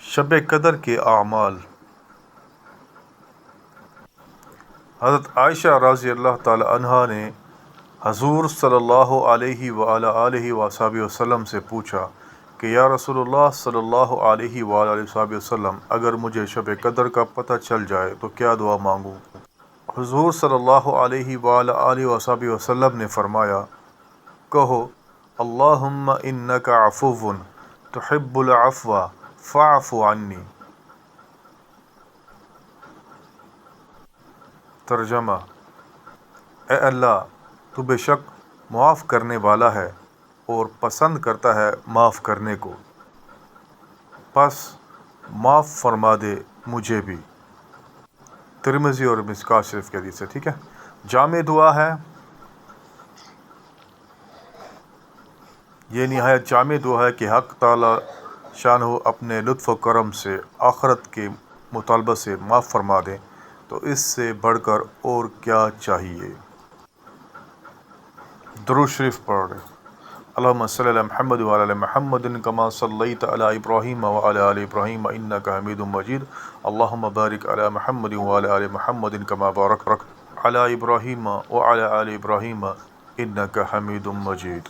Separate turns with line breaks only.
شب قدر کے اعمال۔ حضرت عائشہ رضی اللہ تعالی عنہا نے حضور صلی اللہ علیہ وآلہ وصحبہ وسلم سے پوچھا کہ یا رسول اللہ صلی اللہ علیہ وآلہ وصحبہ وسلم، اگر مجھے شب قدر کا پتہ چل جائے تو کیا دعا مانگوں؟ حضور صلی اللہ علیہ وآلہ وصحبہ وسلم نے فرمایا، کہو اللہم انک عفو تحب العفو فاعف عنی۔ ترجمہ: اے اللہ، تو بے شک معاف کرنے والا ہے اور پسند کرتا ہے معاف کرنے کو، پس معاف فرما دے مجھے بھی۔ ترمذی اور مشکوٰۃ شریف کے حدیث ہے، ٹھیک ہے۔ جامع دعا ہے، یہ نہایت جامع دعا ہے کہ حق تعالی شانہ اپنے لطف و کرم سے آخرت کے مطالبہ سے معاف فرما دیں، تو اس سے بڑھ کر اور کیا چاہیے۔ درود شریف پڑھیں۔ اللہم صلی علی محمد وعلی آل محمد کما صلیت علی ابراہیم وعلی آل ابراہیم انک حمید مجید۔ اللہم بارک علی محمد وعلی آل محمد کما بارکت علی ابراہیم وعلی آل ابراہیم انک حمید مجید۔